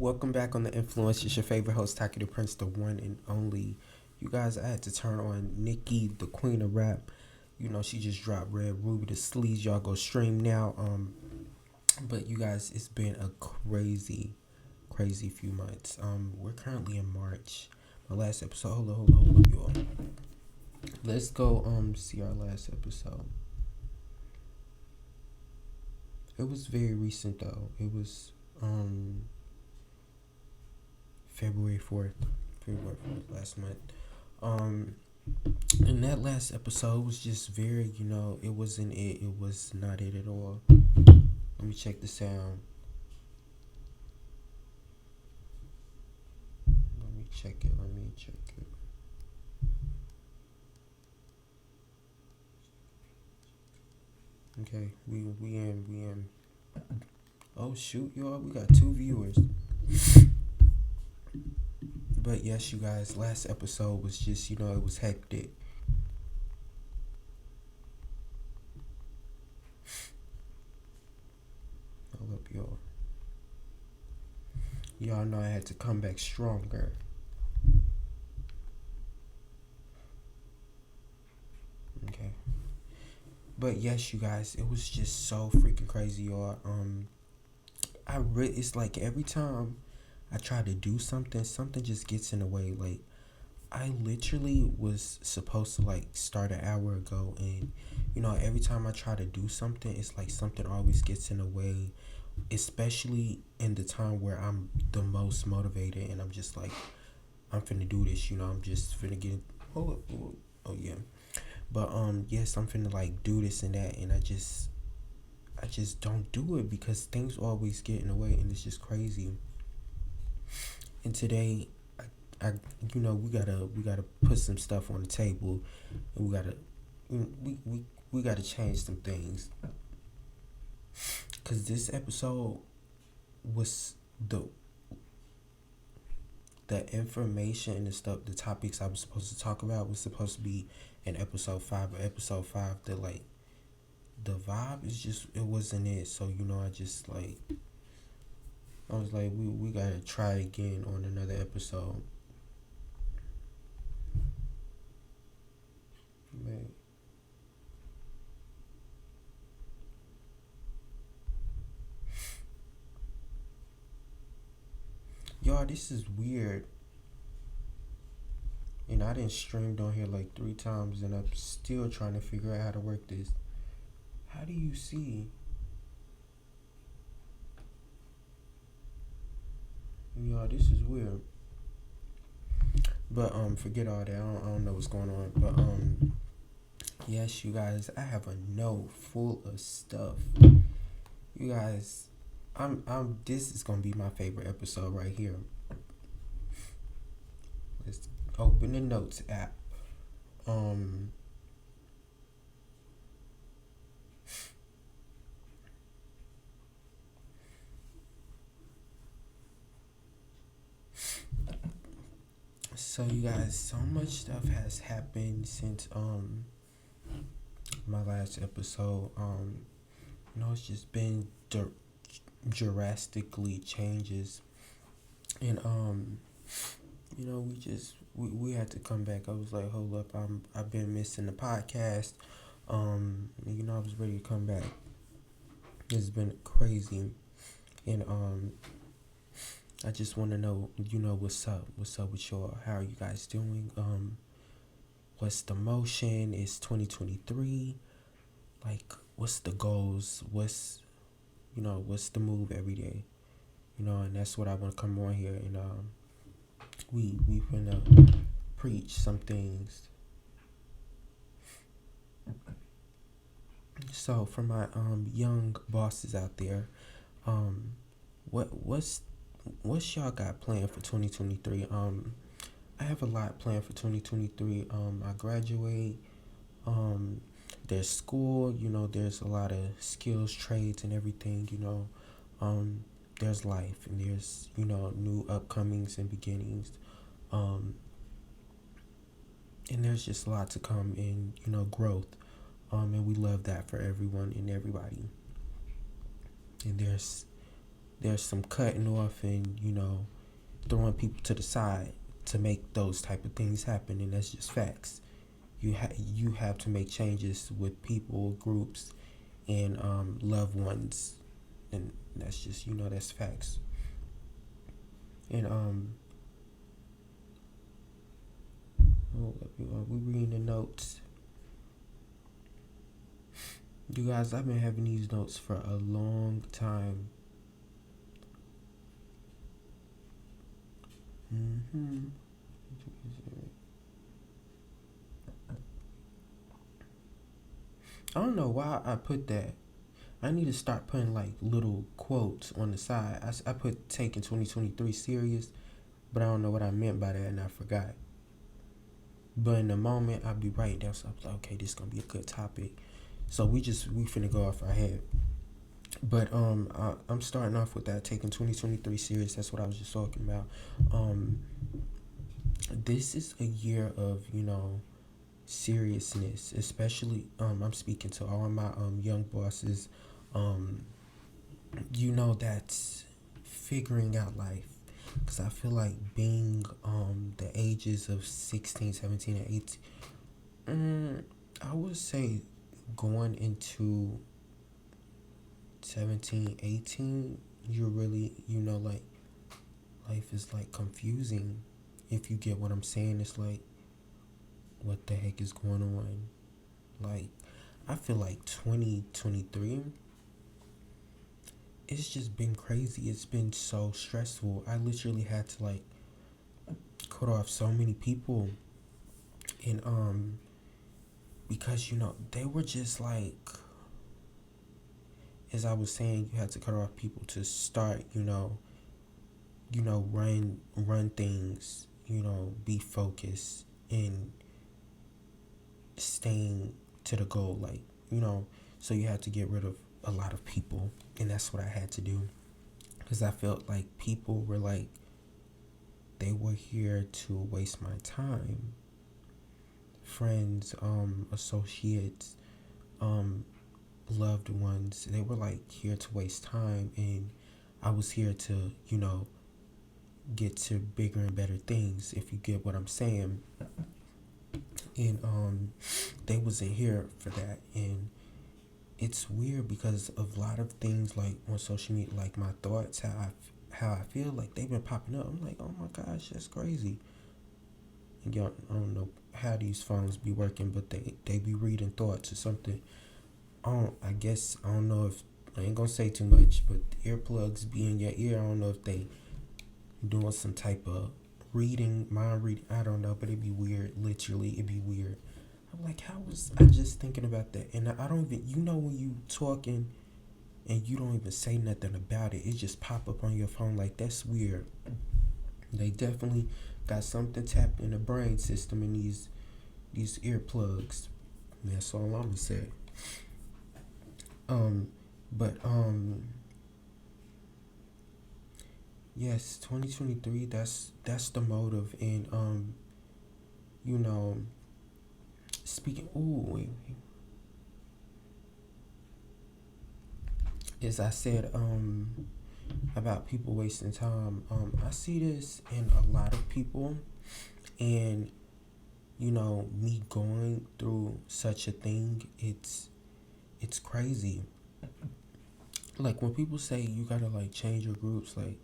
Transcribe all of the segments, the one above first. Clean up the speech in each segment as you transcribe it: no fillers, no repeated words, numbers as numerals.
Welcome back on The Influence. It's your favorite host, TAQI.THE.PRINCE, the one and only. You guys, I had to turn on Nikki, the queen of rap. You know, she just dropped Red Ruby the Sleaze. Y'all go stream now. But you guys, it's been a crazy few months. We're currently in March. My last episode. Hold up, you all. Let's go see our last episode. It was very recent though. It was February 4th. February 4th last month. And that last episode was just very, it wasn't it. It was not it at all. Let me check the sound. Let me check it. Okay, we in. Oh shoot, y'all, we got 2 viewers. But yes, you guys, last episode was just, it was hectic. Hold up, y'all. Y'all know I had to come back stronger. Okay. But yes, you guys, it was just so freaking crazy, y'all. It's like every time I try to do something just gets in the way. Like, I literally was supposed to like start an hour ago, and every time I try to do something, it's like something always gets in the way, especially in the time where I'm the most motivated and I'm just like, I'm finna do this, I'm just finna get. Oh yeah. But yes, I'm finna like do this and that, and I just don't do it because things always get in the way, and it's just crazy. And today, I we gotta put some stuff on the table, and we gotta change some things. Cause this episode was the information and the stuff, the topics I was supposed to talk about was supposed to be in episode 5. Or episode 5, the vibe is just, it wasn't it. So I was like, we gotta try again on another episode. Man. Y'all, this is weird. And I didn't streamed on here like 3 times, and I'm still trying to figure out how to work this. How do you see? Y'all, this is weird. But forget all that. I don't know what's going on. But yes, you guys, I have a note full of stuff. You guys, this is gonna be my favorite episode right here. Let's open the notes app. So you guys, so much stuff has happened since my last episode. It's just been drastically changes, and we had to come back. I was like, hold up, I've been missing the podcast. I was ready to come back. It's been crazy, and I just want to know, what's up with y'all? How are you guys doing? What's the motion? It's 2023. Like, what's the goals? What's the move every day? And that's what I want to come on here, and we finna preach some things. So for my young bosses out there, what's y'all got planned for 2023? I have a lot planned for 2023. I graduate. There's school. There's a lot of skills, trades, and everything. There's life, and there's new upcomings and beginnings. And there's just a lot to come in. Growth. And we love that for everyone and everybody. And there's there's some cutting off and, throwing people to the side to make those type of things happen, and that's just facts. You have to make changes with people, groups, and loved ones, and that's just, that's facts. And we reading the notes. You guys, I've been having these notes for a long time. I don't know why I put that. I need to start putting like little quotes on the side. I put taking 2023 serious, but I don't know what I meant by that, and I forgot. But in the moment, I'll be writing down something like, okay, this is gonna be a good topic. So we finna go off our head. But I'm starting off with that, taking 2023 serious. That's what I was just talking about. This is a year of, seriousness, especially I'm speaking to all my young bosses, that's figuring out life, because I feel like being the ages of 16, 17, and 18, I would say going into 17, 18, you're really, like, life is like confusing, if you get what I'm saying. It's like, what the heck is going on? Like, I feel like 2023, it's just been crazy. It's been so stressful. I literally had to like cut off so many people, and because they were just like, as I was saying, you had to cut off people to start, run things, be focused and staying to the goal, like, so you had to get rid of a lot of people, and that's what I had to do, because I felt like people were like, they were here to waste my time. Friends, associates, loved ones, they were like here to waste time, and I was here to, get to bigger and better things, if you get what I'm saying. And they wasn't here for that. And it's weird because of a lot of things, like on social media, like my thoughts, how I feel, like they've been popping up. I'm like, oh my gosh, that's crazy. And y'all, I don't know how these phones be working, but they be reading thoughts or something. I guess, I don't know if, I ain't gonna say too much, but earplugs be in your ear. I don't know if they doing some type of mind reading. I don't know, but it'd be weird. Literally, it'd be weird. I'm like, how was I just thinking about that? And I don't even, when you talking and you don't even say nothing about it, it just pop up on your phone. Like, that's weird. They definitely got something tapped in the brain system in these earplugs. That's all I'm gonna say. But yes, 2023. That's the motive, and speaking. Ooh, wait. As I said, about people wasting time. I see this in a lot of people, and me going through such a thing. It's crazy. Like, when people say you gotta like change your groups, like,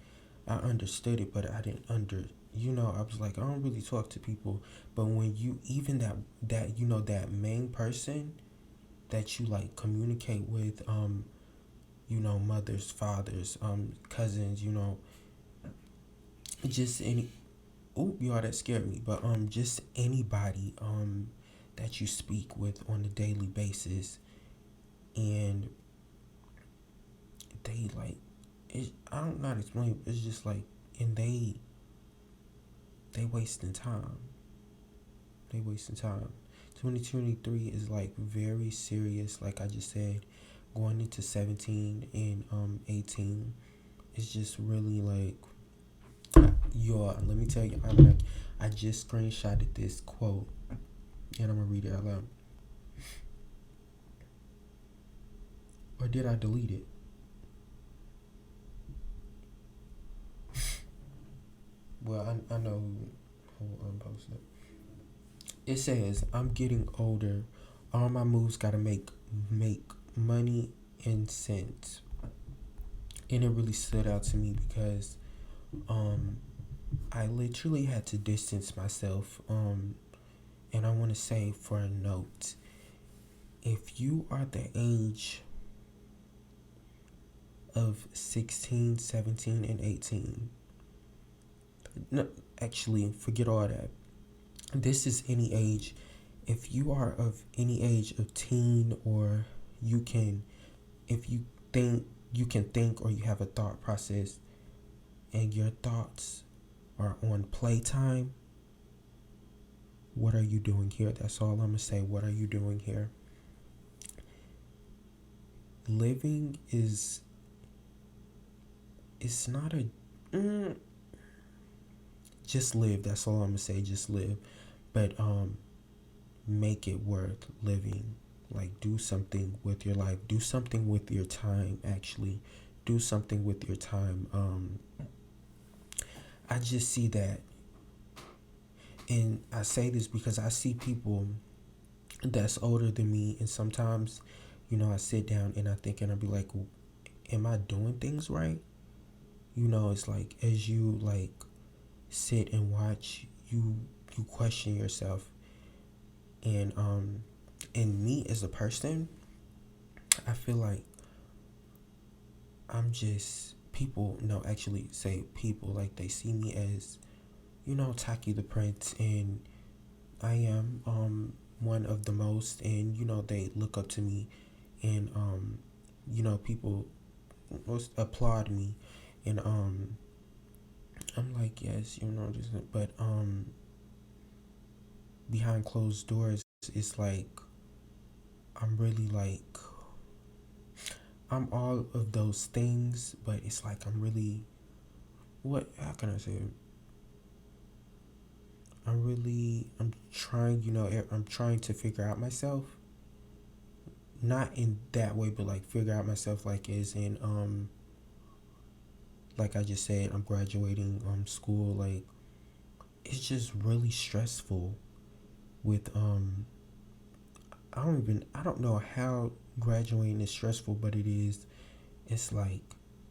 I understood it, but I didn't I was like, I don't really talk to people. But when you, even that that main person that you like communicate with, mothers, fathers, cousins, just any, y'all, that scared me. But just anybody that you speak with on a daily basis, and they like it, I don't know how to explain it. It's just like, and they wasting time. They wasting time. 2023 is like very serious. Like I just said, going into 17 and 18, it's just really like, y'all. Let me tell you, I just screenshotted this quote, and I'm gonna read it out loud. Or did I delete it? well, I know who posted. It says, I'm getting older. All my moves gotta make money and sense. And it really stood out to me because um I literally had to distance myself. And I wanna say for a note, if you are the age of 16, 17, and 18, no, actually forget all that. This is any age. If you are of any age of teen, or you can, if you think you can think, or you have a thought process and your thoughts are on playtime, what are you doing here? That's all I'm gonna say. What are you doing here? Living is, it's not a just live. That's all I'm gonna say. Just live. But make it worth living. Like, do something with your life. Do something with your time. Actually, do something with your time. I just see that, and I say this because I see people that's older than me, and sometimes, I sit down and I think, and I be like, am I doing things right? It's like, as you like sit and watch, you question yourself. And me as a person, I feel like I'm just, people no actually say people, like, they see me as, TAQI.THE.PRINCE, and I am one of the most, and they look up to me, and people most applaud me, and I'm like, yes, just, but behind closed doors, it's like, I'm really like, I'm all of those things, but it's like, I'm really, what, how can I say it? I'm trying, I'm trying to figure out myself. Not in that way, but like figure out myself, like, as in, like I just said, I'm graduating school. Like, it's just really stressful with, I don't know how graduating is stressful, but it is. It's like,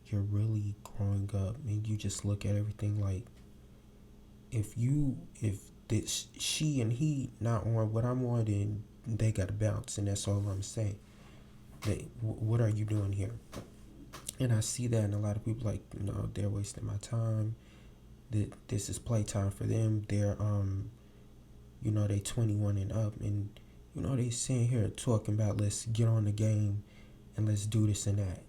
you're really growing up, and you just look at everything like, if this she and he not on what I'm on, then they gotta bounce, and that's all I'm saying. What are you doing here? And I see that in a lot of people, like, they're wasting my time. That this is playtime for them. They're they 21 and up, and they sitting here talking about, let's get on the game and let's do this and that.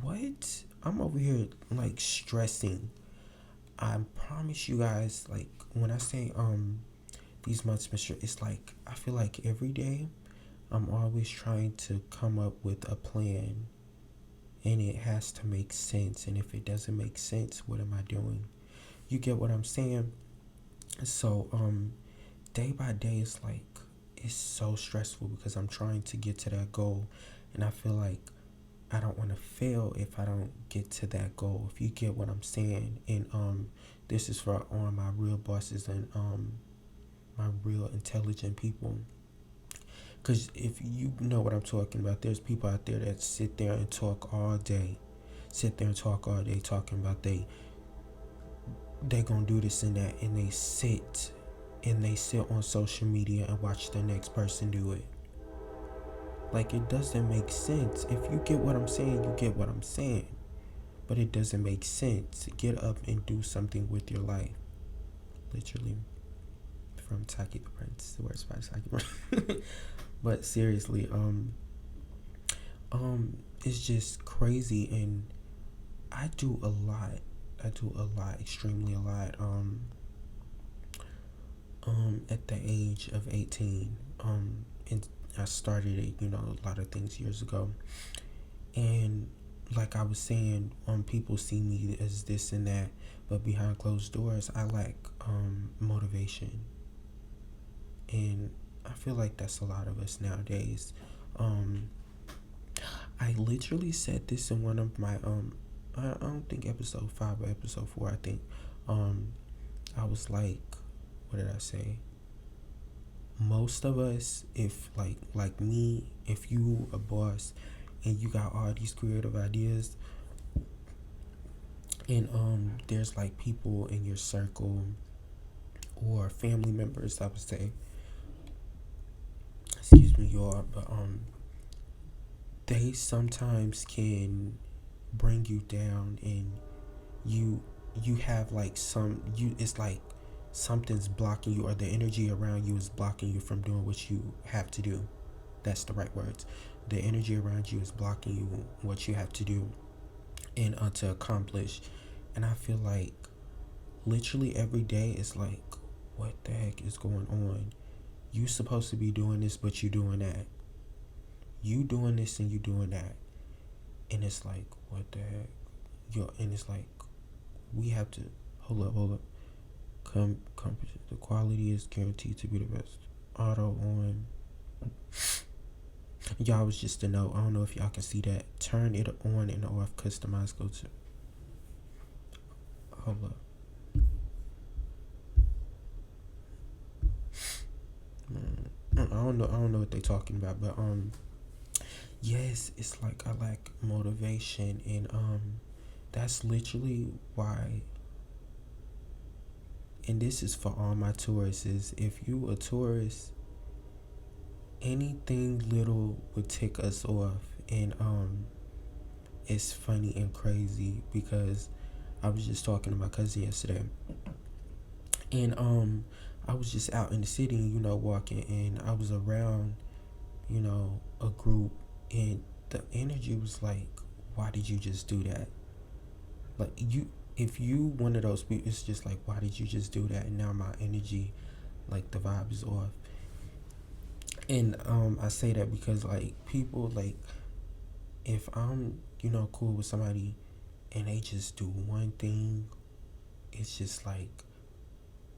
What? I'm over here like stressing. I promise you guys, like, when I say these months, Mr., it's like, I feel like every day I'm always trying to come up with a plan, and it has to make sense. And if it doesn't make sense, what am I doing? You get what I'm saying? So day by day, it's like, it's so stressful because I'm trying to get to that goal, and I feel like I don't want to fail if I don't get to that goal. If you get what I'm saying. And this is for all my real bosses, and my real intelligent people. Because if you know what I'm talking about, there's people out there that sit there and talk all day. Sit there and talk all day, talking about they gonna do this and that, and they sit on social media and watch the next person do it. Like, it doesn't make sense. If you get what I'm saying, you get what I'm saying. But it doesn't make sense. Get up and do something with your life. Literally. From TAQI.THE.PRINCE, the words by TAQI. But seriously, it's just crazy, and I do a lot. Extremely a lot. At the age of 18, and I started it, a lot of things years ago, and like I was saying, people see me as this and that, but behind closed doors, I lack motivation, and I feel like that's a lot of us nowadays. I literally said this in one of my I don't think episode 5 or episode 4. I think um I was like, what did I say? Most of us, if like me, if you a boss and you got all these creative ideas, and there's like people in your circle or family members, I would say, excuse me, y'all, but they sometimes can bring you down, and you you have like some you it's like something's blocking you, or the energy around you is blocking you from doing what you have to do. That's the right words. The energy around you is blocking you what you have to do and to accomplish. And I feel like literally every day it's like, what the heck is going on? You supposed to be doing this, but you doing that. You doing this and you doing that. And it's like, what the heck? And it's like, we have to hold up. The quality is guaranteed to be the best. Auto on. Y'all was just a note. I don't know if y'all can see that. Turn it on and off. Customize. Go to. Hold up. I don't know. I don't know what they talking about, but yes, it's like I lack motivation, and that's literally why. And this is for all my tourists. Is if you a tourist, anything little would tick us off, and it's funny and crazy because I was just talking to my cousin yesterday, and I was just out in the city, walking, and I was around, a group, and the energy was like, why did you just do that? Like, if you one of those people, it's just like, why did you just do that? And now my energy, like, the vibe is off. And I say that because, like, people, like, if I'm cool with somebody and they just do one thing, it's just like,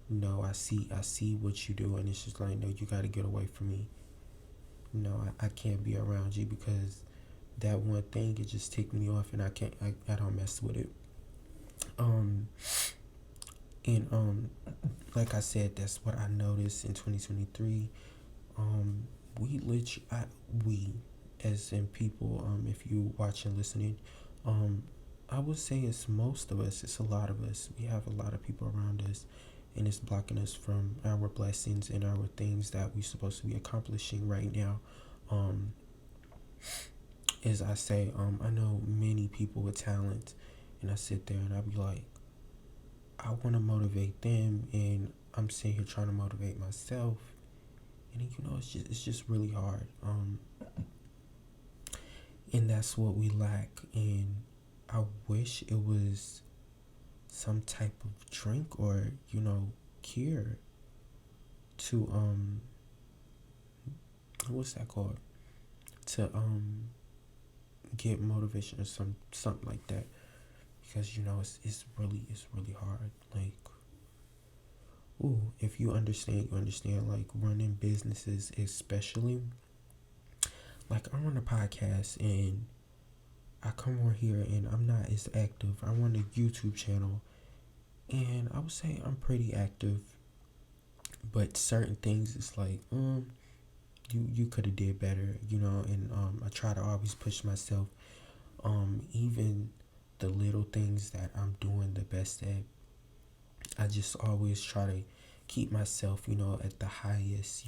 no, I see what you do, and it's just like, no, you got to get away from me. I can't be around you because that one thing, it just ticked me off, and I don't mess with it. And like I said, that's what I noticed in 2023. We as in people, if you watching, listening, I would say it's most of us. It's a lot of us. We have a lot of people around us, and it's blocking us from our blessings and our things that we're supposed to be accomplishing right now. As I say, I know many people with talent, and I sit there and I be like, I want to motivate them, and I'm sitting here trying to motivate myself, and it's just really hard. And that's what we lack. And I wish it was some type of drink or cure to what's that called, to get motivation or something like that, because it's really hard. Like, if you understand, like, running businesses, especially. Like, I run a podcast, and I come on here, and I'm not as active. I run a YouTube channel, and I would say I'm pretty active, but certain things, it's like, you could have did better, and I try to always push myself, even the little things that I'm doing the best at. I just always try to keep myself, at the highest.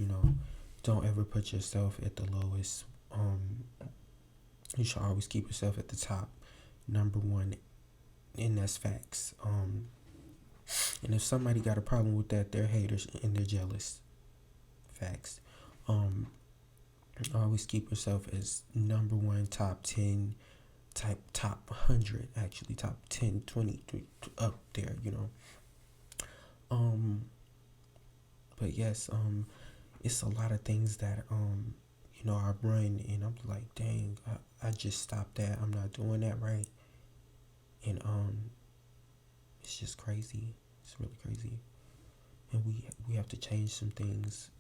Don't ever put yourself at the lowest. You should always keep yourself at the top, number one, and that's facts. And if somebody got a problem with that, they're haters and they're jealous. Facts. Always keep yourself as number one, top 10, top 100, actually, top 10, 20, up there, But yes, it's a lot of things that I run, and I'm like, dang, I just stopped that. I'm not doing that right. And it's just crazy. It's really crazy. And we have to change some things.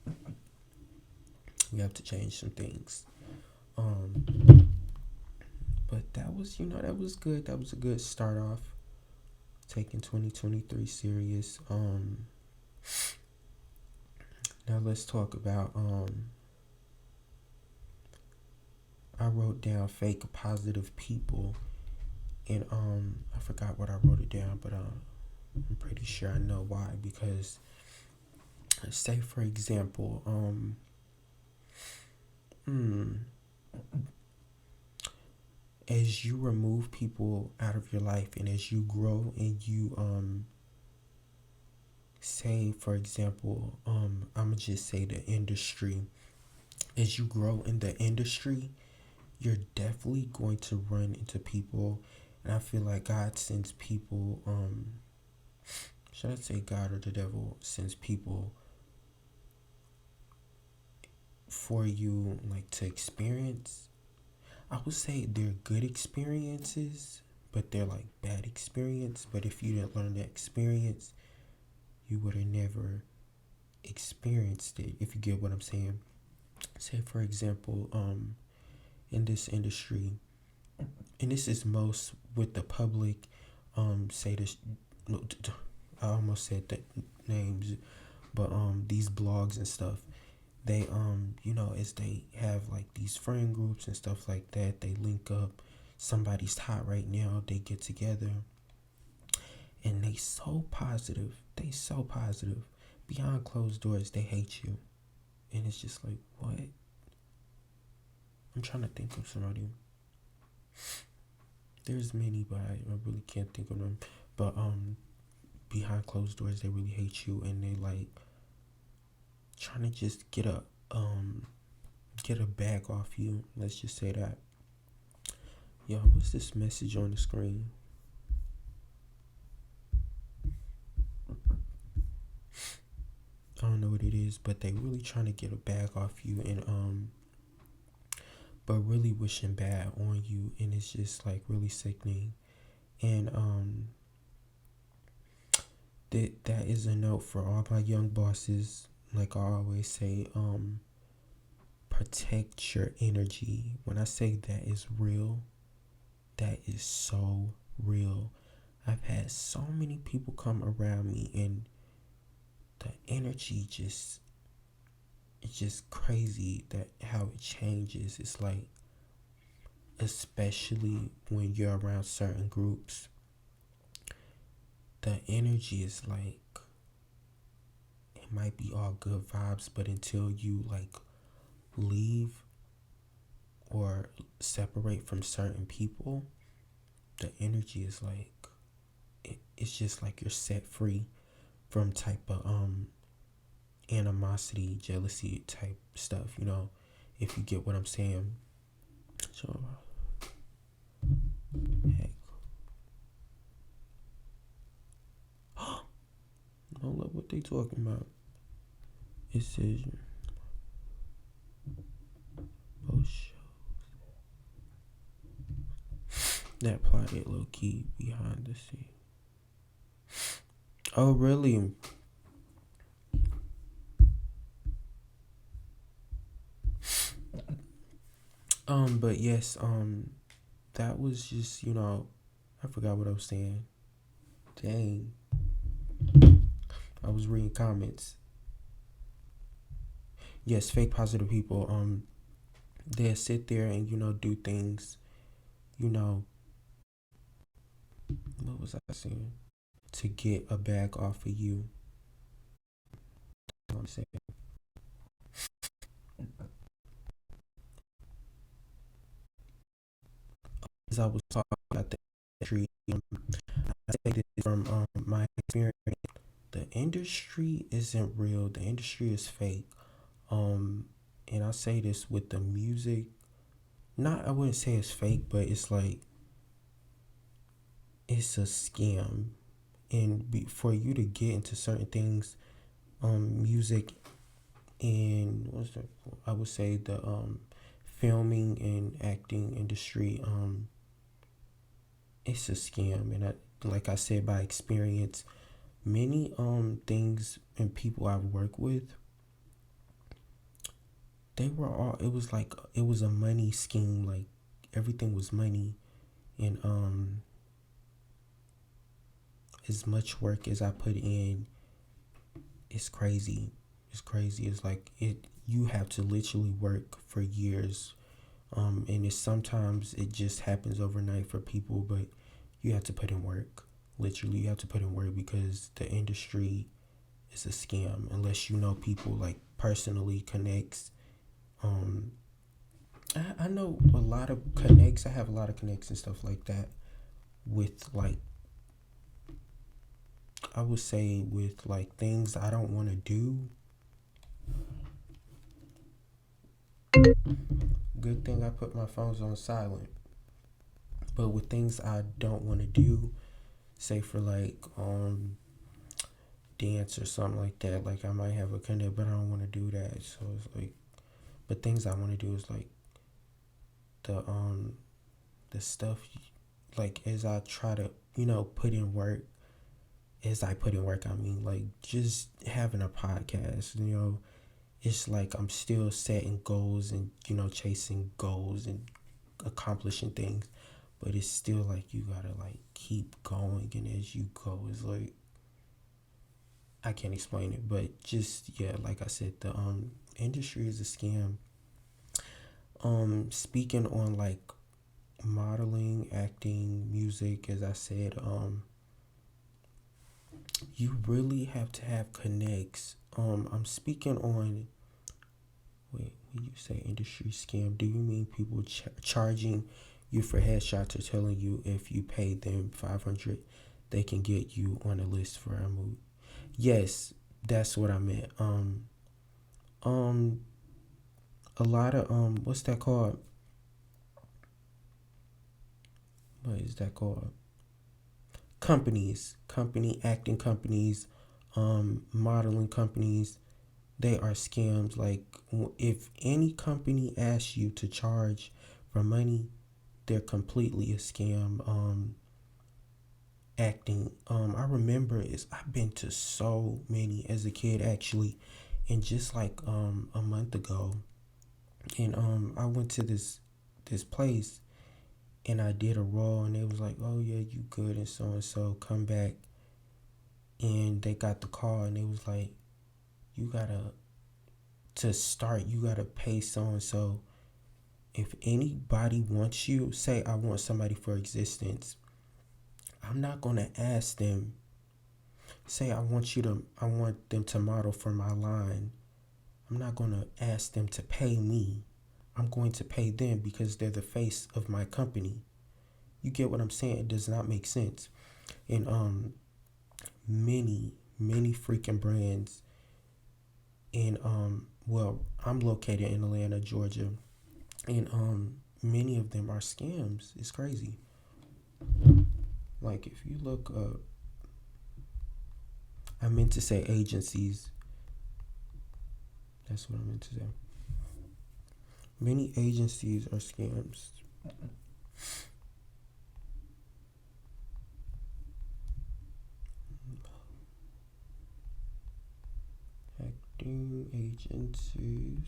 But that was, that was good. That was a good start off. Taking 2023 serious. Now let's talk about I wrote down fake positive people, and I forgot what I wrote it down, but I'm pretty sure I know why. Because say for example, hmm, as you remove people out of your life and as you grow and you say for example, I'ma just say the industry, as you grow in the industry, you're definitely going to run into people. And I feel like God sends people, should I say God or the devil sends people for you, like, to experience. I would say they're good experiences, but they're like bad experience. But if you didn't learn that experience, you would have never experienced it, if you get what I'm saying. Say for example, in this industry, and this is most with the public, say this, no, I almost said the names, but these blogs and stuff, they as they have like these friend groups and stuff like that, they link up. Somebody's hot right now, they get together, and they so positive. Behind closed doors, they hate you. And it's just like, what? I'm trying to think of somebody. There's many, but I really can't think of them. But behind closed doors, they really hate you, and they like trying to just get a bag off you. Let's just say that. Yo, what's this message on the screen? I don't know what it is, but they really trying to get a bag off you, and but really wishing bad on you, and it's just like really sickening. And that is a note for all my young bosses. Like I always say, protect your energy. When I say that is real, that is so real. I've had so many people come around me, and the energy it's just crazy that how it changes. It's like, especially when you're around certain groups, the energy is like, it might be all good vibes, but until you like leave or separate from certain people, the energy is like, it's just like you're set free from type of animosity, jealousy type stuff, if you get what I'm saying. So heck, don't look what they talking about. It says both shows that plotted low key behind the scene. Oh really? But yes, that was just, I forgot what I was saying. Dang. I was reading comments. Yes, fake positive people, they'll sit there and, do things, what was I saying? To get a bag off of you. I'm saying. As I was talking about the industry, I say this from my experience. The industry isn't real. The industry is fake. And I say this with the music. Not, I wouldn't say it's fake, but it's like, it's a scam. And for you to get into certain things, music and what's that? I would say the filming and acting industry, it's a scam. And like I said, by experience, many things and people I've worked with, they were all, it was like, it was a money scheme. Like, everything was money. And as much work as I put in, it's crazy. It's crazy. It's like it. You have to literally work for years. And it's sometimes it just happens overnight for people, but you have to put in work. Literally, you have to put in work because the industry is a scam unless you know people like personally connects. Um, I know a lot of connects. I have a lot of connects and stuff like that with like I would say with like things I don't want to do. Good thing I put my phones on silent. But with things I don't want to do, say for like dance or something like that, like I might have a connect, but I don't want to do that. So it's like, but things I want to do is like the the stuff like as I try to put in work. As I put in work, I mean like just having a podcast. It's like I'm still setting goals and chasing goals and accomplishing things, but it's still like you gotta like keep going, and as you go, it's like I can't explain it, but just yeah, like I said, the industry is a scam. Speaking on like modeling, acting, music, as I said, you really have to have connects. I'm speaking on. Wait, when you say industry scam, do you mean people charging you for headshots or telling you if you pay them 500, they can get you on a list for a movie? Yes, that's what I meant. Um, a lot of what's that called? What is that called? Company acting companies, modeling companies. They are scams. Like if any company asks you to charge for money, they're completely a scam. Acting. I remember is I've been to so many as a kid actually, and just like a month ago, and I went to this place and I did a role, and they was like, oh yeah, you good and so come back, and they got the call and it was like you gotta to start you gotta pay so and so. If anybody wants you, say I want somebody for existence, I'm not gonna ask them. Say I want them to model for my line. I'm not gonna ask them to pay me. I'm going to pay them because they're the face of my company. You get what I'm saying? It does not make sense. And many freaking brands. And well, I'm located in Atlanta, Georgia, and many of them are scams. It's crazy. Like if you look up, I meant to say agencies. That's what I meant to say. Many agencies are scams. Acting agencies.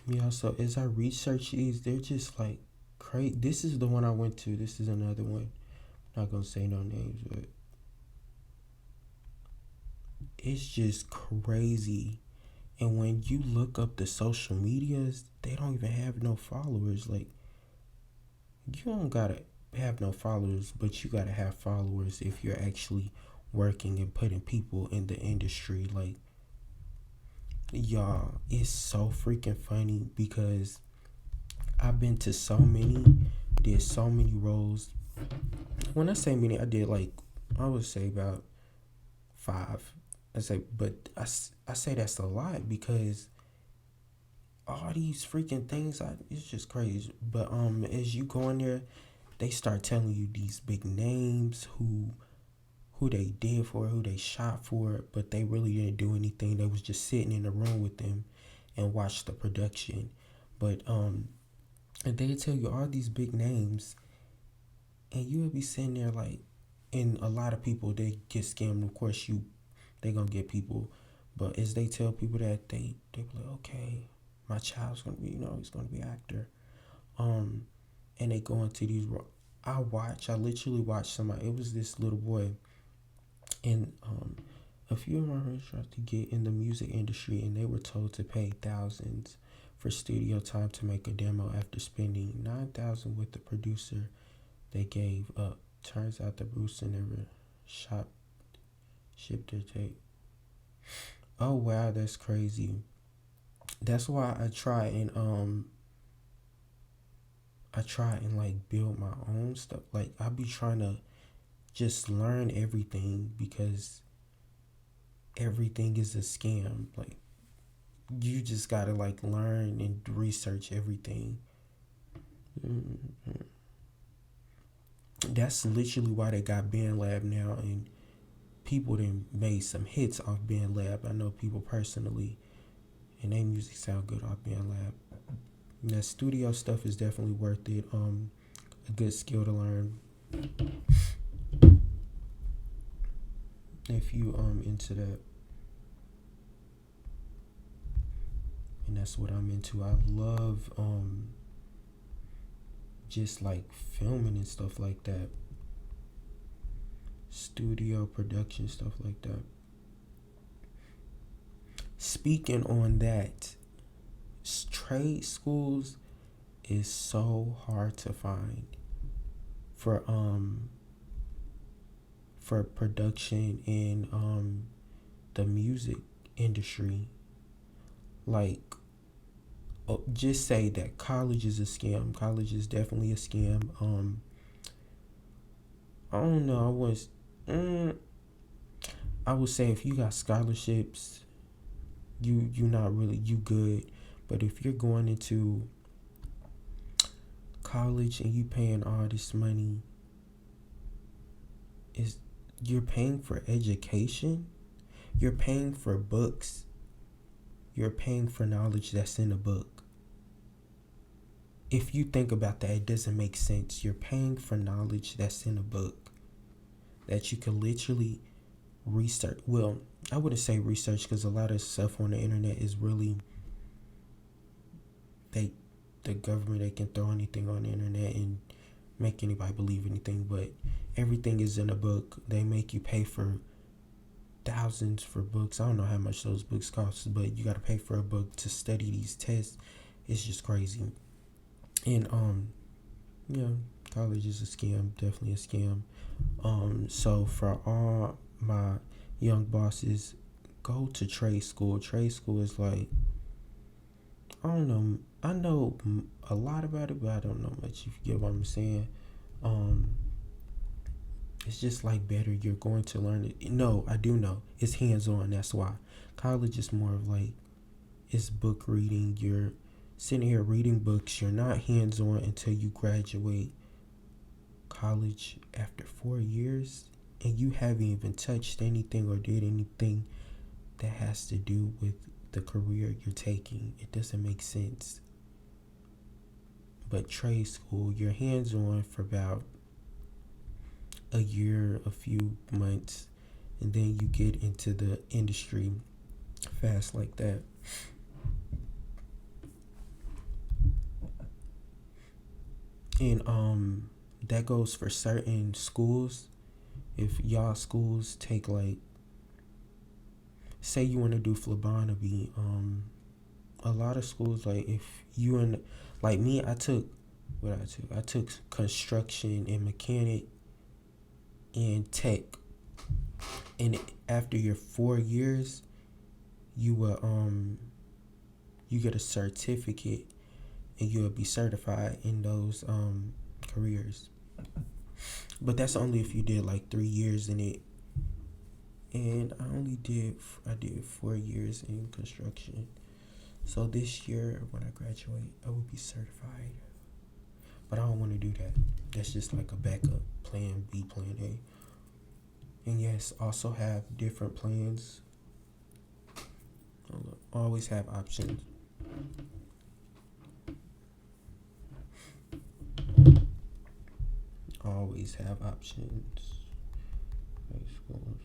Yeah, so as I research these, they're just like crazy. This is the one I went to. This is another one. Not gonna say no names, but it's just crazy. And when you look up the social medias, they don't even have no followers. Like you don't gotta have no followers, but you gotta have followers if you're actually working and putting people in the industry. Like y'all, it's so freaking funny because I've been to so many, did so many roles. When I say many, I did like I would say about five. I say, but I say that's a lot because all these freaking things, it's just crazy. But as you go in there, they start telling you these big names, who they did for, who they shot for, but they really didn't do anything. They was just sitting in the room with them, and watch the production. But and they tell you all these big names, and you would be sitting there like, and a lot of people they get scammed. Of course, they gonna get people, but as they tell people that they be like, okay, my child's gonna be, he's gonna be an actor. Um, and they go into these. I literally watched somebody. It was this little boy, and a few of my friends tried to get in the music industry, and they were told to pay thousands for studio time to make a demo after spending 9,000 with the producer they gave up. Turns out the Bruce never shop shipped their tape. Oh wow, that's crazy. That's why I try and like build my own stuff. Like I be trying to just learn everything because everything is a scam. Like you just gotta like learn and research everything. Mm-hmm. That's literally why they got Band Lab now, and people then made some hits off Band Lab. I know people personally, and their music sound good off Band Lab. And that studio stuff is definitely worth it. A good skill to learn if you into that. And that's what I'm into. I love just like filming and stuff like that. Studio production stuff like that. Speaking on that, trade schools is so hard to find for production in the music industry. Like just say that college is a scam. College is definitely a scam. I don't know. I would say if you got scholarships, you not really you good. But if you're going into college and you paying all this money, is you're paying for education, you're paying for books, you're paying for knowledge that's in a book. If you think about that, it doesn't make sense. You're paying for knowledge that's in a book that you can literally research. Well, I wouldn't say research because a lot of stuff on the internet is really the government, they can throw anything on the internet and make anybody believe anything, but everything is in a book. They make you pay for thousands for books. I don't know how much those books cost, but you got to pay for a book to study these tests. It's just crazy. And college is a scam, definitely a scam. So for all my young bosses, go to trade school. Trade school is like, I don't know. I know a lot about it, but I don't know much. If you get what I'm saying, it's just like better. You're going to learn it. No, I do know it's hands on. That's why college is more of like it's book reading. You're sitting here reading books. You're not hands on until you graduate college after 4 years, and you haven't even touched anything or did anything that has to do with the career you're taking. It doesn't make sense. But trade school, you're hands on for about a year, a few months, and then you get into the industry fast like that. And that goes for certain schools. If y'all schools take like, say you want to do phlebotomy, a lot of schools, like if you in, like me, I took construction and mechanic and tech, and after your 4 years you will you get a certificate and you'll be certified in those careers. But that's only if you did like 3 years in it, and I did 4 years in construction. So this year when I graduate, I will be certified. But I don't want to do that. That's just like a backup plan B, plan A. And yes, also have different plans. Always have options. Always have options. High schools.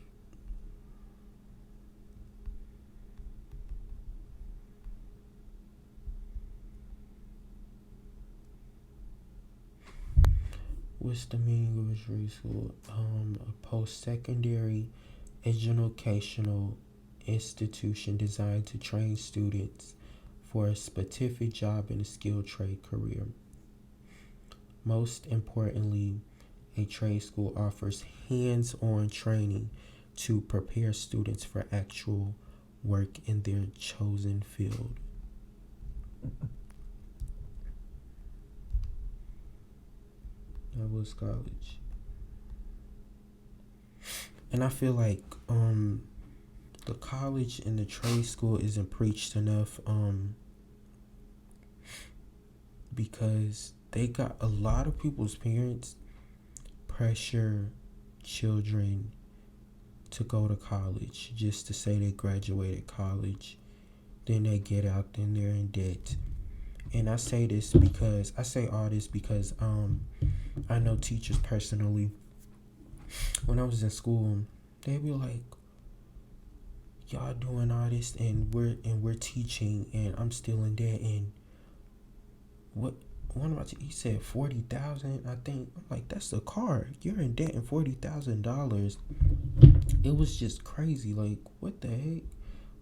What's the meaning of a trade school? A post-secondary educational institution designed to train students for a specific job in a skilled trade career. Most importantly, a trade school offers hands-on training to prepare students for actual work in their chosen field. That was college. And I feel like the college and the trade school isn't preached enough because they got a lot of people's parents pressure children to go to college just to say they graduated college. Then they get out, then they're in debt. And I say all this because I know teachers personally. When I was in school, they be like, y'all doing all this and we're teaching and I'm still in debt and what one of my he said 40,000 I think. I'm like, that's the car. You're in debt and $40,000. It was just crazy. Like, what the heck?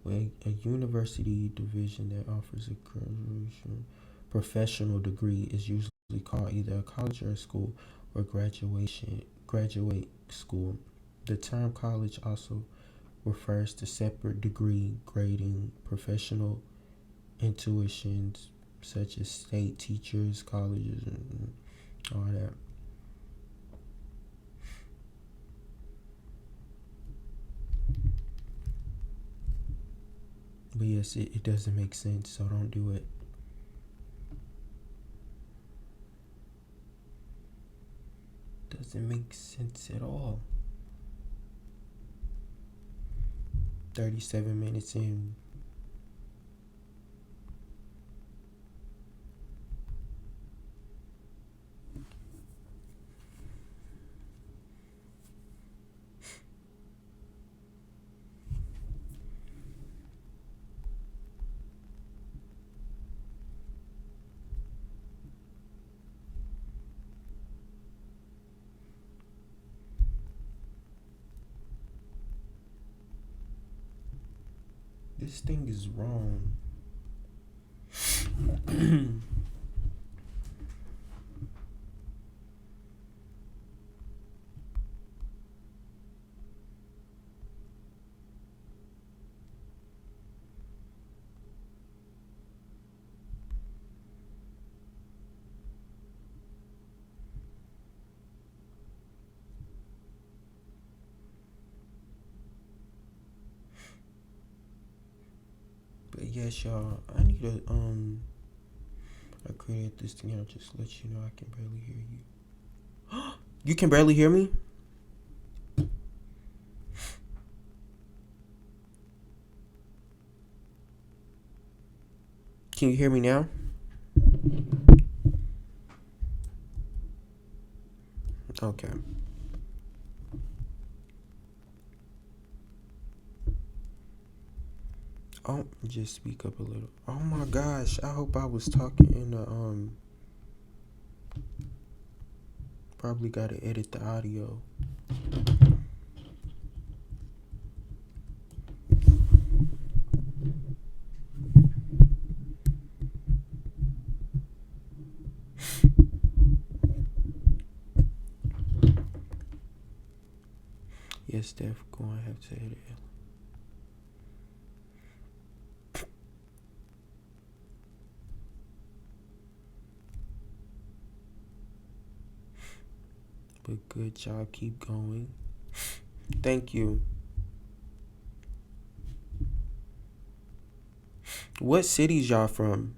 Well, a university division that offers a graduation professional degree is usually called either a college or a school or graduate school. The term college also refers to separate degree grading professional intuitions such as state teachers, colleges, and all that. But yes, it doesn't make sense, so don't do it. Doesn't make sense at all. 37 minutes in. This thing is wrong. But yes, y'all, I need to I created this thing. I'll just let you know I can barely hear you. You can barely hear me? Can you hear me now? Okay. Oh, just speak up a little. Oh my gosh, I hope I was talking in the probably gotta edit the audio. Yes, Steph, gonna have to edit it. But good job, keep going. Thank you. What cities y'all from?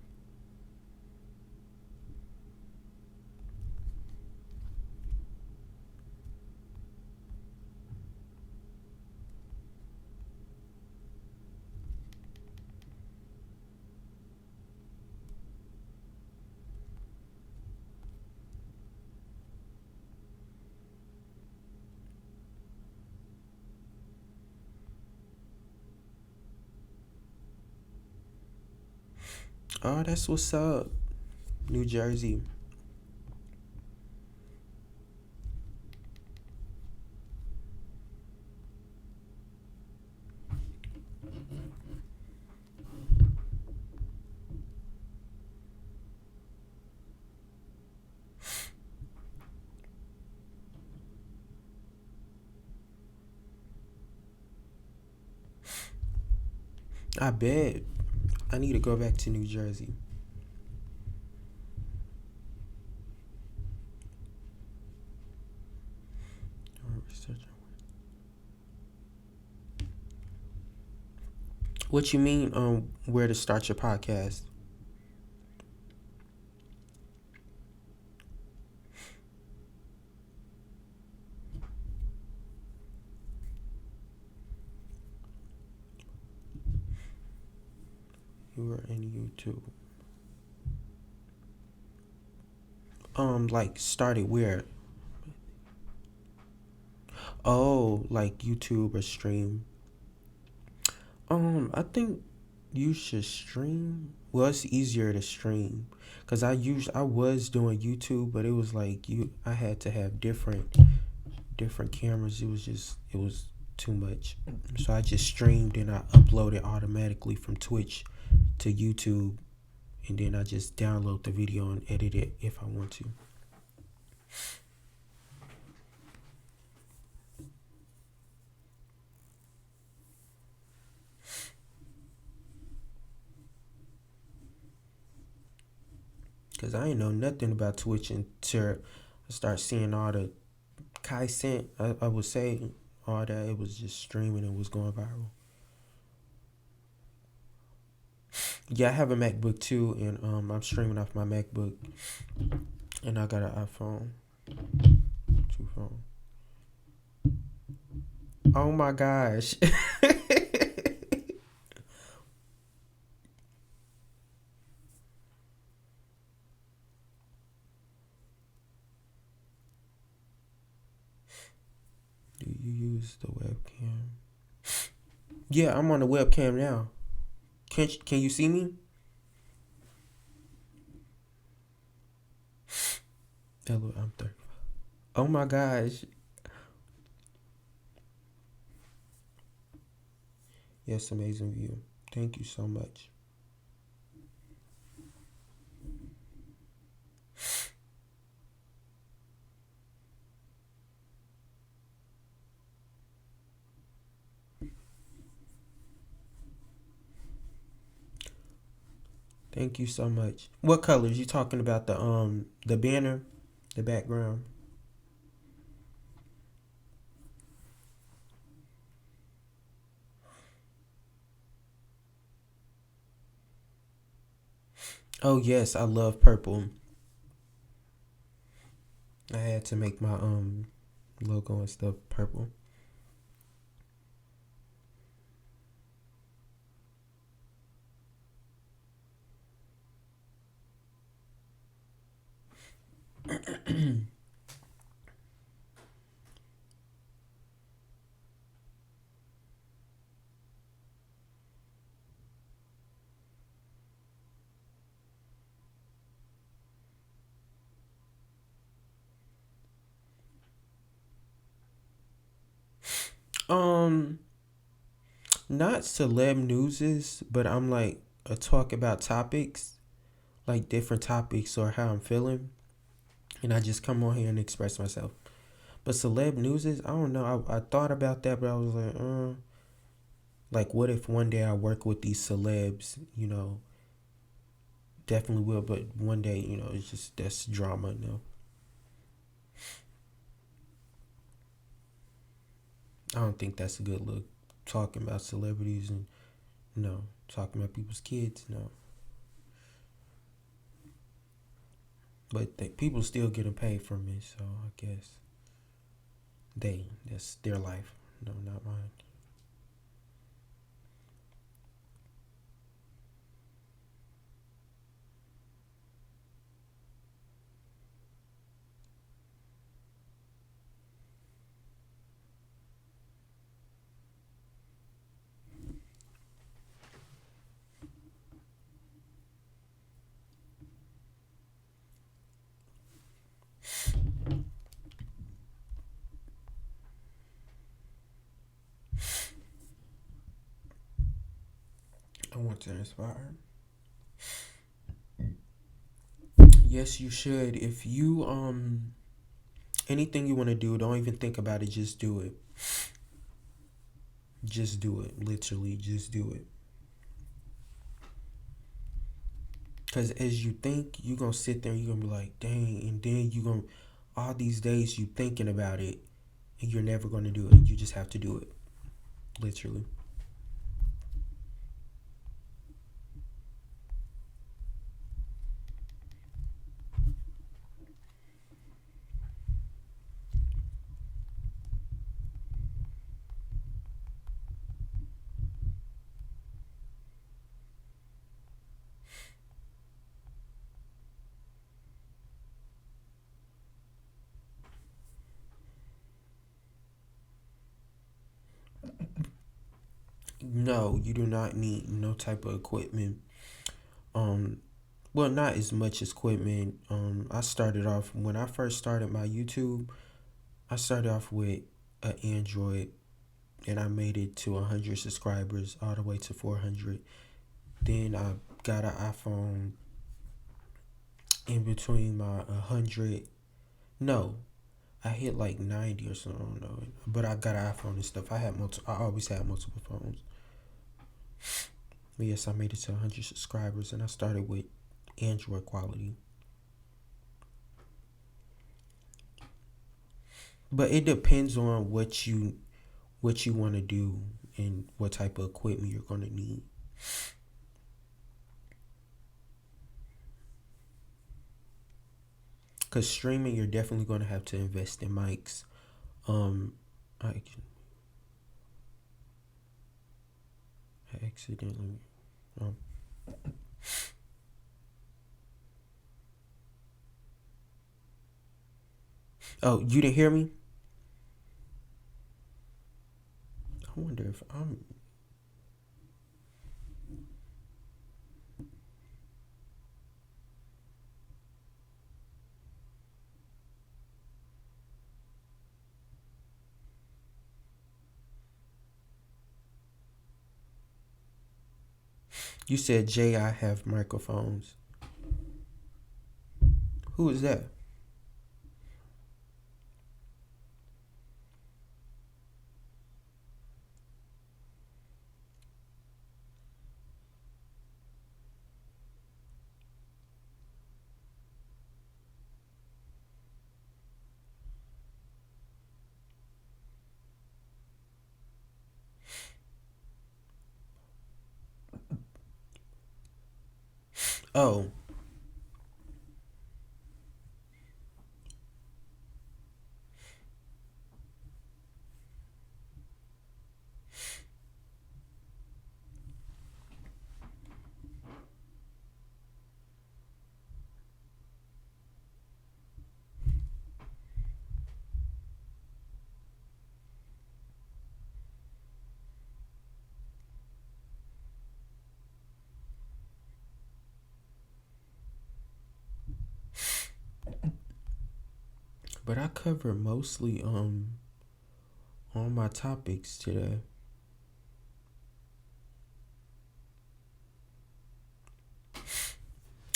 Oh, that's what's up. New Jersey. I bet. I need to go back to New Jersey. What you mean? Where to start your podcast? You were in YouTube. Like started where? Oh, like YouTube or stream. I think you should stream. Well, it's easier to stream, cause I was doing YouTube, but it was like I had to have different cameras. It was too much. So I just streamed and I uploaded automatically from Twitch to YouTube, and then I just download the video and edit it if I want to. Cause I ain't know nothing about Twitch until I start seeing all the Kai sent. I would say all that it was just streaming and was going viral. Yeah, I have a MacBook too, and I'm streaming off my MacBook, and I got an iPhone, two phone. Oh my gosh. Do you use the webcam? Yeah, I'm on the webcam now. Can you see me? Hello, I'm 30. Oh my gosh. Yes, amazing view. Thank you so much. Thank you so much. What colors you talking about? The banner, the background. Oh yes, I love purple. I had to make my logo and stuff purple. Um, Not celeb newses, but I'm like a talk about topics, like different topics or how I'm feeling, and I just come on here and express myself. But celeb newses, I don't know. I thought about that, but I was like, what if one day I work with these celebs? Definitely will. But one day, it's just that's drama. No, I don't think that's a good look. Talking about celebrities and no, talking about people's kids. No, but people still getting paid from it, so I guess that's their life. No, not mine. want to inspire. Yes, you should. If you anything you want to do, don't even think about it. Just do it. Just do it. Literally, just do it. Cause as you think, you gonna sit there, you gonna be like, dang, and then you gonna all these days you thinking about it, and you're never gonna do it. You just have to do it. Literally. No, you do not need no type of equipment. Um, well, not as much as equipment. I started off when I first started my YouTube. I started off with an Android, and I made it to 100 subscribers, all the way to 400. Then I got an iPhone in between my 100. No, I hit like 90 or something. I don't know, but I got an iPhone and stuff. I always had multiple phones. But yes, I made it to 100 subscribers, and I started with Android quality. But it depends on what you want to do and what type of equipment you're gonna need. Cause streaming, you're definitely gonna have to invest in mics. Um, I, I accidentally. Um, oh, you didn't hear me? I wonder if I'm. You said Jay, I have microphones. Who is that? Oh, but I cover mostly all my topics today.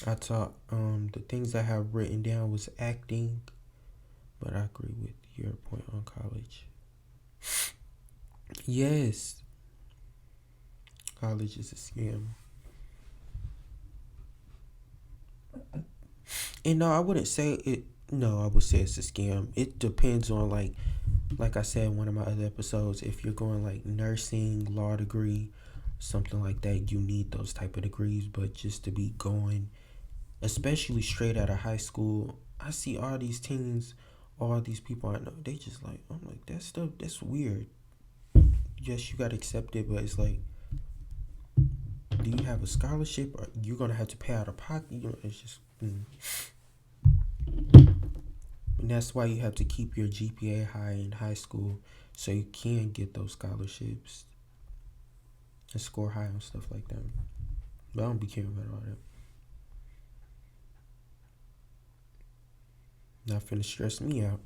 I taught the things I have written down was acting, but I agree with your point on college. Yes, college is a scam. And no, I wouldn't say it. No, I would say it's a scam. It depends on like I said in one of my other episodes. If you're going like nursing, law degree, something like that, you need those type of degrees. But just to be going, especially straight out of high school, I see all these teens, all these people I know. They just like I'm like that stuff. That's weird. Yes, you got accepted, but it's like, do you have a scholarship? Or you're gonna have to pay out of pocket. It's just. And that's why you have to keep your GPA high in high school so you can get those scholarships and score high on stuff like that. But I don't be caring about all that. Not finna stress me out.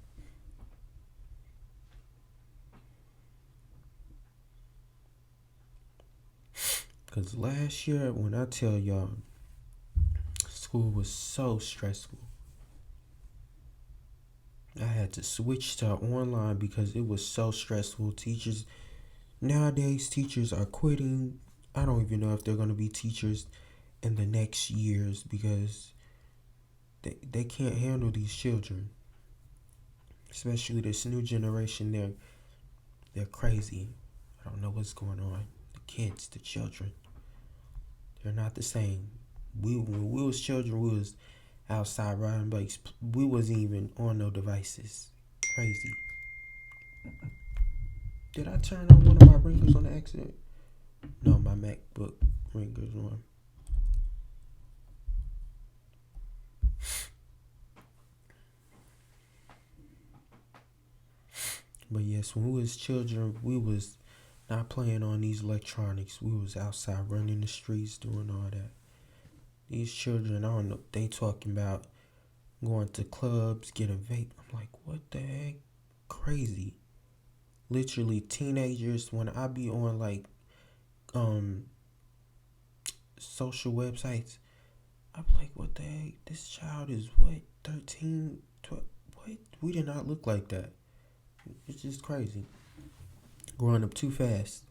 Cause last year, when I tell y'all, school was so stressful. I had to switch to online because it was so stressful. Teachers are quitting. I don't even know if they're gonna be teachers in the next years because they can't handle these children. Especially this new generation, they're crazy. I don't know what's going on. The kids, the children, they're not the same. When we was children, we was outside riding bikes. We wasn't even on no devices. Crazy. Did I turn on one of my ringers on accident? No, my MacBook ringers on. But yes, when we was children, we was not playing on these electronics. We was outside running the streets, doing all that. These children, I don't know, they talking about going to clubs, getting vape. I'm like, what the heck? Crazy. Literally teenagers, when I be on like um social websites, I'm like, what the heck? This child is what, 13, 12? What? We did not look like that. It's just crazy. Growing up too fast.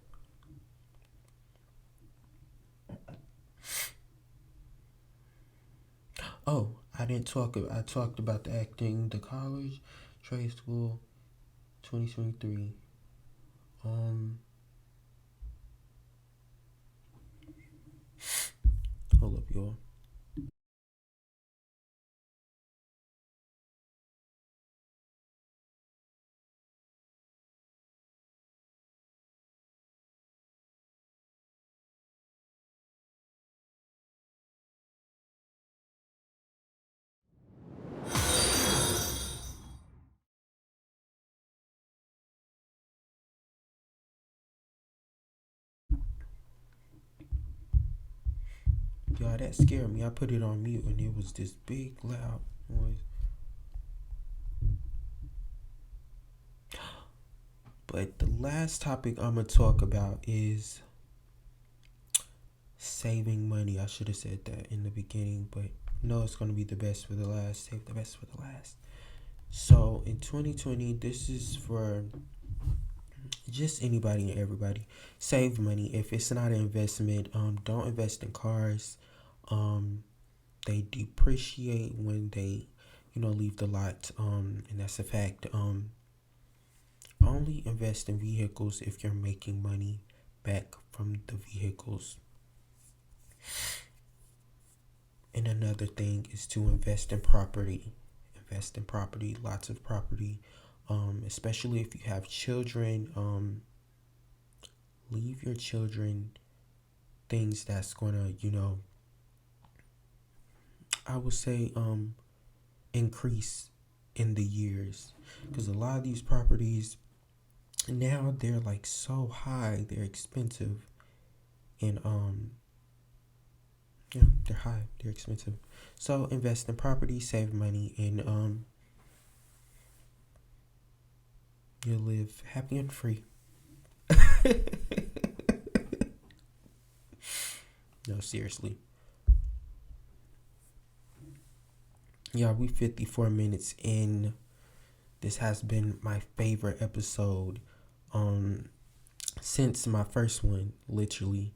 Oh, I didn't talk. I talked about the acting, the college, trade school, 2023. Um, Hold up, y'all. Y'all, that scared me. I put it on mute and it was this big, loud noise. But the last topic I'm gonna talk about is saving money. I should have said that in the beginning, but no, it's gonna be the best for the last. Save the best for the last. So in 2020, this is for just anybody and everybody. Save money. If it's not an investment, don't invest in cars. Um, they depreciate when they, leave the lot. And that's a fact. Only invest in vehicles if you're making money back from the vehicles. And another thing is to invest in property. Invest in property, lots of property. Especially if you have children. Leave your children things that's gonna, I would say, increase in the years, because a lot of these properties now they're like so high, they're expensive, and yeah, they're high, they're expensive. So invest in property, save money, and you'll live happy and free. No, seriously. Yeah, we 54 minutes in. This has been my favorite episode um since my first one, literally.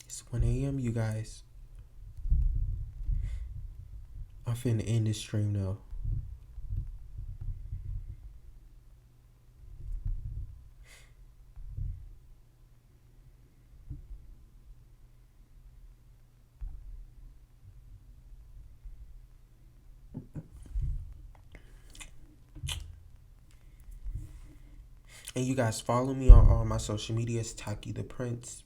It's 1 a.m., you guys. I'm finna end this stream now. And you guys follow me on all my social medias, TAQI.THE.PRINCE.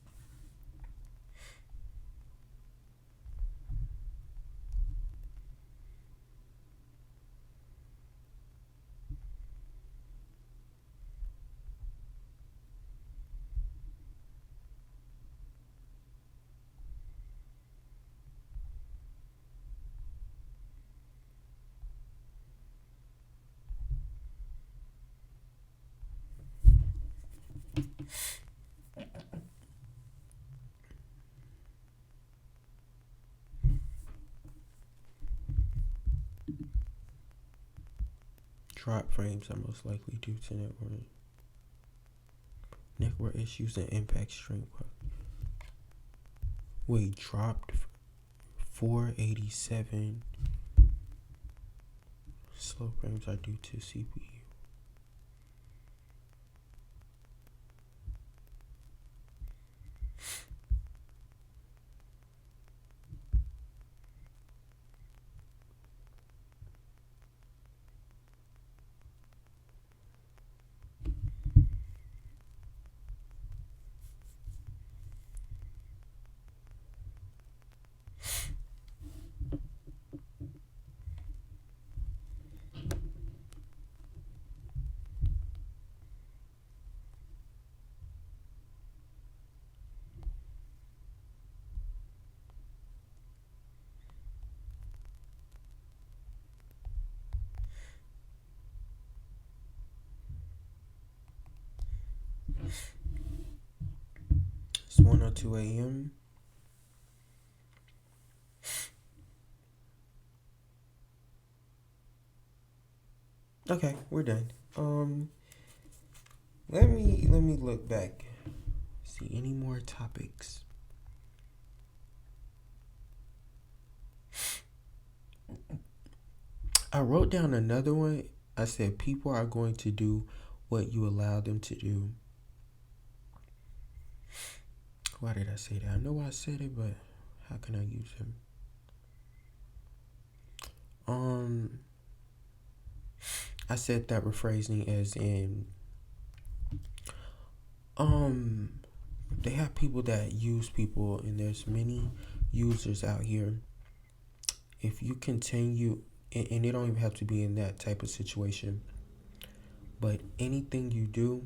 Drop frames are most likely due to network issues and impact stream. Wait, dropped 487. Slow frames are due to CPU. It's 1:02 a.m. Okay, we're done. Let me look back. See any more topics? I wrote down another one. I said people are going to do what you allow them to do. Why did I say that? I know why I said it, but how can I use them? I said that rephrasing as in they have people that use people, and there's many users out here. If you continue, and it don't even have to be in that type of situation, but anything you do,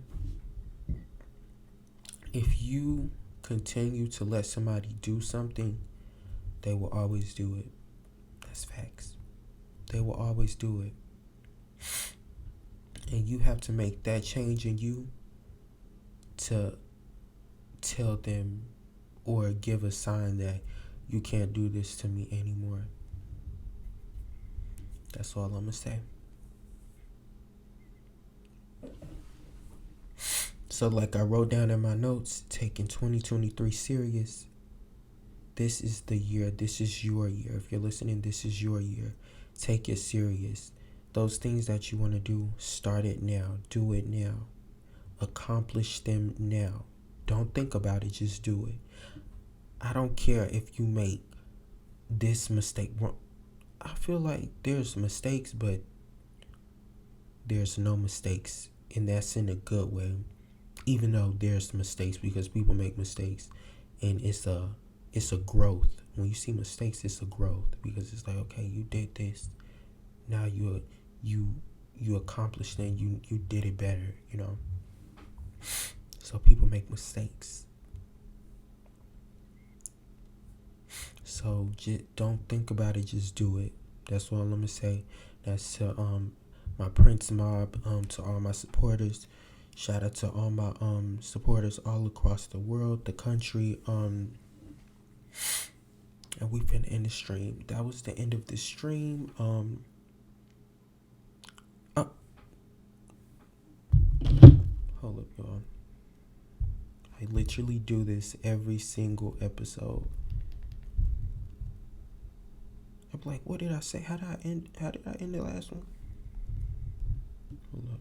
if you continue to let somebody do something, they will always do it. That's facts. They will always do it. And you have to make that change in you to tell them or give a sign that you can't do this to me anymore. That's all I'm going to say. So like I wrote down in my notes, taking 2023 serious. This is the year. This is your year. If you're listening, this is your year. Take it serious. Those things that you want to do, start it now. Do it now. Accomplish them now. Don't think about it. Just do it. I don't care if you make this mistake. I feel like there's mistakes, but there's no mistakes. And that's in a good way. Even though there's mistakes, because people make mistakes. And it's a growth. When you see mistakes, it's a growth, because it's like, okay, you did this, now you accomplished it, you did it better, so people make mistakes, so just don't think about it, just do it. That's all I'm gonna say. That's to my Prince mob, to all my supporters. Shout out to all my supporters all across the world, the country. And we've been in the stream. That was the end of the stream. Hold up, y'all. I literally do this every single episode. I'm like, what did I say? How did I end the last one? Hold up.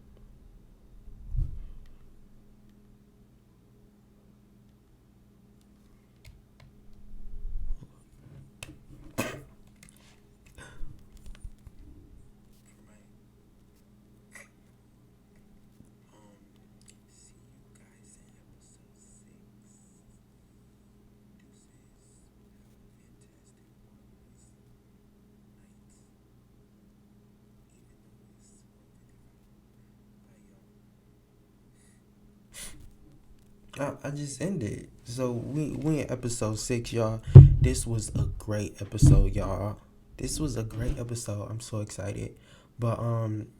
I just ended. So we in episode 6, y'all. This was a great episode, y'all. This was a great episode. I'm so excited. But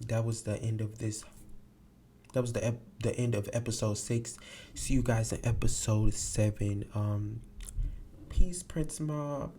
that was the end of this. that was the end of episode 6. See you guys in episode 7. Peace, Prince Mob.